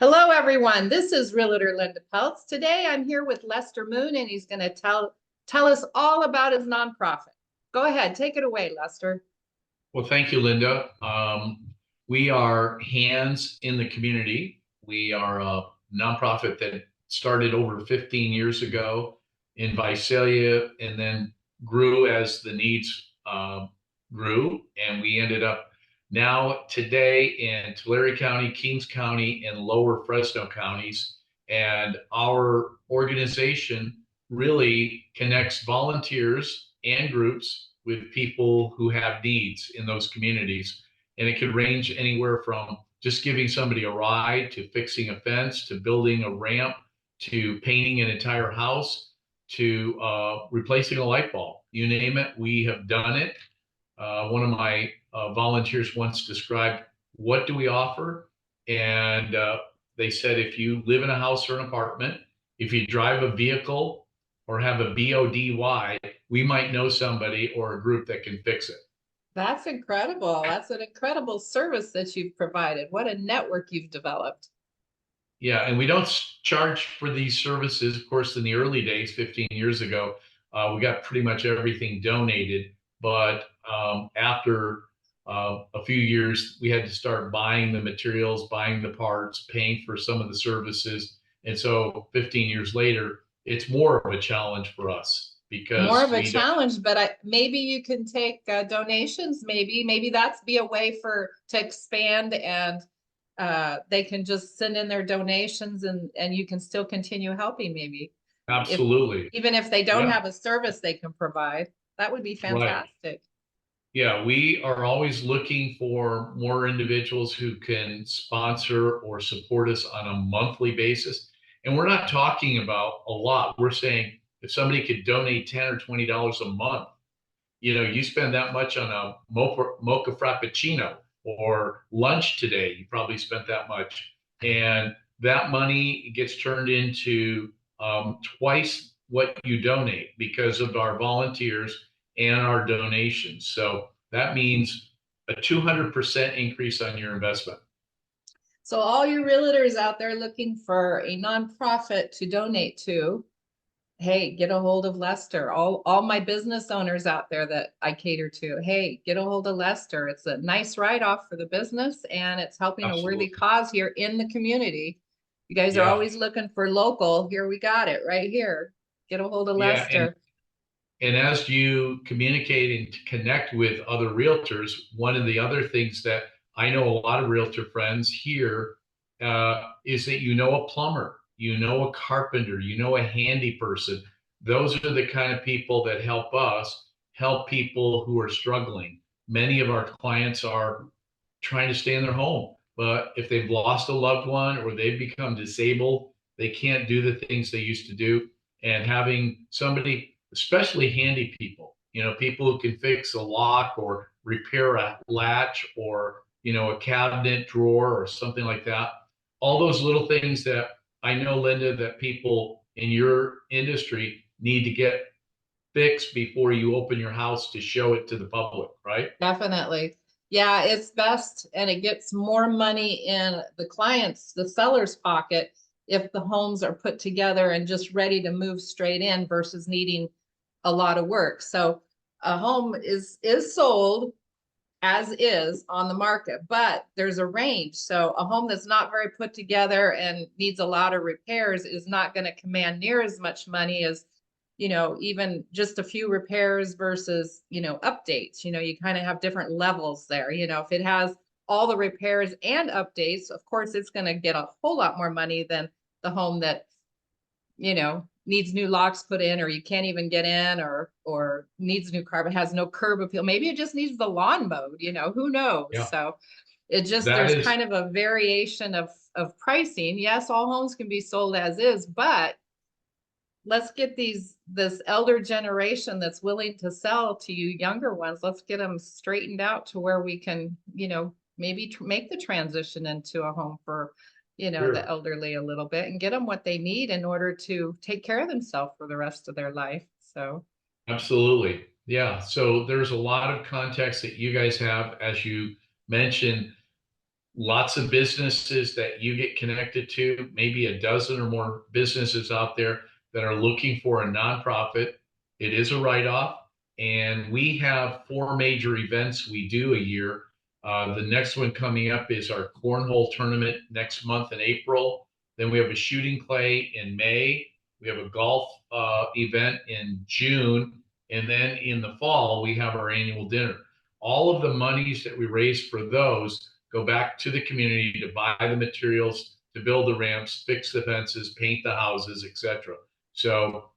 Hello, everyone. This is Realtor Linda Peltz. Today, I'm here with Lester Moon, and he's going to tell us all about his nonprofit. Go ahead, take it away, Lester. Well, thank you, Linda. We are Hands in the Community. We are a nonprofit that started over 15 years ago in Visalia and then grew as the needs grew. And we ended up now today in Tulare County, Kings County, and lower Fresno counties. And our organization really connects volunteers and groups with people who have needs in those communities. And it could range anywhere from just giving somebody a ride to fixing a fence to building a ramp to painting an entire house to replacing a light bulb. You name it, we have done it. One of my volunteers once described, what do we offer? And they said, if you live in a house or an apartment, if you drive a vehicle or have a BODY, we might know somebody or a group that can fix it. That's incredible. That's an incredible service that you've provided. What a network you've developed. Yeah, and we don't charge for these services. Of course, in the early days, 15 years ago, we got pretty much everything donated. But after a few years, we had to start buying the materials, buying the parts, paying for some of the services. And so 15 years later, it's more of a challenge for us More because of a we don't. challenge, but maybe you can take donations. Maybe that's be a way to expand, and they can just send in their donations, and you can still continue helping. Maybe if Absolutely. even if they don't Yeah, have a service they can provide, that would be right. fantastic. Yeah, we are always looking for more individuals who can sponsor or support us on a monthly basis. And we're not talking about a lot. We're saying if somebody could donate 10 or $20 a month, you spend that much on a mocha frappuccino or lunch today, you probably spent that much. And that money gets turned into twice what you donate because of our volunteers and our donations. So that means a 200% increase on your investment. So all you realtors out there looking for a nonprofit to donate to, hey, get a hold of Lester. All my business owners out there that I cater to, hey, get a hold of Lester. It's a nice write-off for the business, and it's helping a worthy Absolutely. cause here in the community. You guys are Yeah. always looking for local. Here we got it right here. Get a hold of Yeah. And Lester. And as you communicate and connect with other realtors, one of the other things that I know a lot of realtor friends here is that you know a plumber, you know a carpenter, you know a handy person. Those are the kind of people that help us help people who are struggling. Many of our clients are trying to stay in their home, but if they've lost a loved one or they've become disabled, they can't do the things they used to do. And having somebody, especially handy people, people who can fix a lock or repair a latch or, a cabinet drawer or something like that. All those little things that I know, Linda, that people in your industry need to get fixed before you open your house to show it to the public, right? Definitely. Yeah, it's best, and it gets more money in the client's, the seller's pocket if the homes are put together and just ready to move straight in versus needing a lot of work. So a home is sold as is on the market, but there's a range. So a home that's not very put together and needs a lot of repairs is not going to command near as much money as, even just a few repairs versus, updates. You kind of have different levels there. If it has all the repairs and updates, of course, it's going to get a whole lot more money than the home that needs new locks put in, or you can't even get in, or needs new carpet, has no curb appeal. Maybe it just needs the lawn mowed, who knows? Yeah. So it just, That there's is kind of a variation of pricing. Yes, all homes can be sold as is, but let's get this elder generation that's willing to sell to you younger ones. Let's get them straightened out to where we can, maybe make the transition into a home for, the sure. elderly a little bit, and get them what they need in order to take care of themselves for the rest of their life. So Absolutely. Yeah. So there's a lot of context that you guys have, as you mentioned. lots of businesses that you get connected to, maybe a dozen or more businesses out there that are looking for a nonprofit. It is a write-off. And we have 4 major events we do a year. The next one coming up is our cornhole tournament next month in April. Then we have a shooting clay in May. We have a golf event in June. And then in the fall, we have our annual dinner. All of the monies that we raise for those go back to the community to buy the materials, to build the ramps, fix the fences, paint the houses, etc. So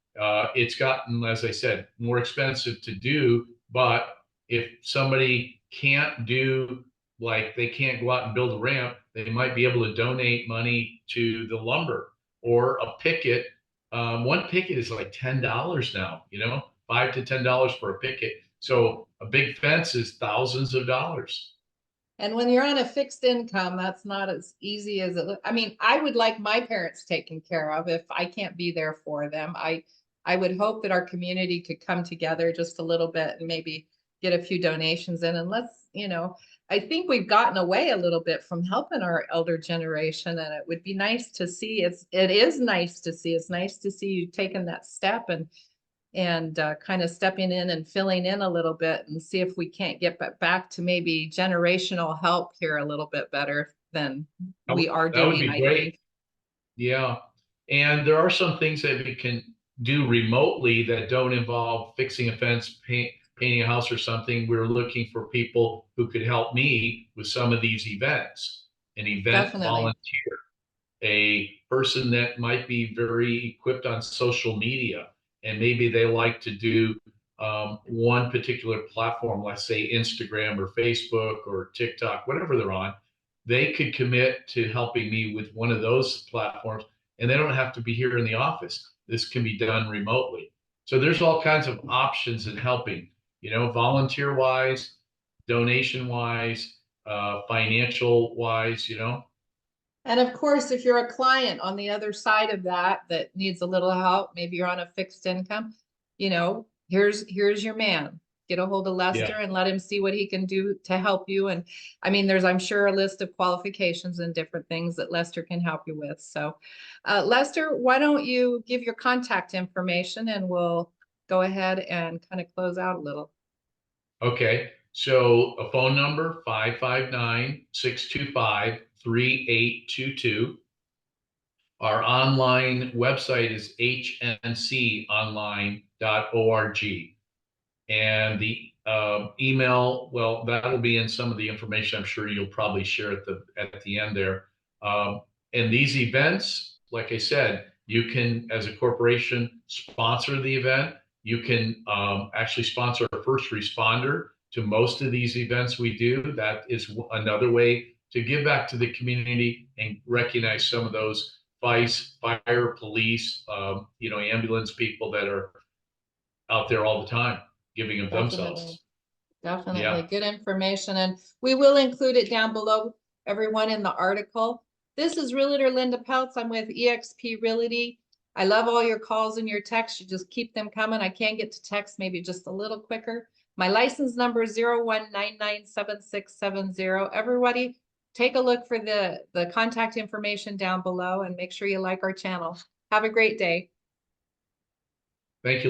it's gotten, as I said, more expensive to do. But if somebody can't do, like they can't go out and build a ramp, they might be able to donate money to the lumber or a picket. One picket is like $10 now, $5 to $10 for a picket. So a big fence is thousands of dollars. And when you're on a fixed income, that's not as easy as it looks. I mean, I would like my parents taken care of if I can't be there for them. I would hope that our community could come together just a little bit and maybe get a few donations in. And I think we've gotten away a little bit from helping our elder generation, and it would be nice to see. It is nice to see. It's nice to see you taking that step and kind of stepping in and filling in a little bit and see if we can't get back to maybe generational help here a little bit better than we are That would doing, be I great. think. Yeah. And there are some things that we can do remotely that don't involve fixing a fence, painting a house or something. We're looking for people who could help me with some of these events, an event Definitely. volunteer, a person that might be very equipped on social media, and maybe they like to do one particular platform, let's say Instagram or Facebook or TikTok, whatever they're on. They could commit to helping me with one of those platforms, and they don't have to be here in the office. This can be done remotely. So there's all kinds of options in helping, volunteer wise, donation wise, financial wise. And of course, if you're a client on the other side of that needs a little help, maybe you're on a fixed income, here's your man. Get a hold of Yeah. Lester and let him see what he can do to help you. And I mean, there's, I'm sure, a list of qualifications and different things that Lester can help you with. So, Lester, why don't you give your contact information and we'll go ahead and kind of close out a little. Okay. So a phone number, 559-625-3822. Our online website is hnconline.org. And the email, well, that'll be in some of the information I'm sure you'll probably share at the end there. And these events, like I said, you can, as a corporation, sponsor the event. You can actually sponsor a first responder to most of these events we do. That is another way to give back to the community and recognize some of those fire, police, ambulance people that are out there all the time giving of Definitely. themselves. Definitely Yeah. good information. And we will include it down below, everyone, in the article. This is Realtor Linda Peltz. I'm with eXp Realty. I love all your calls and your texts. You just keep them coming. I can get to text maybe just a little quicker. My license number is 01997670. Everybody, take a look for the contact information down below and make sure you like our channel. Have a great day. Thank you.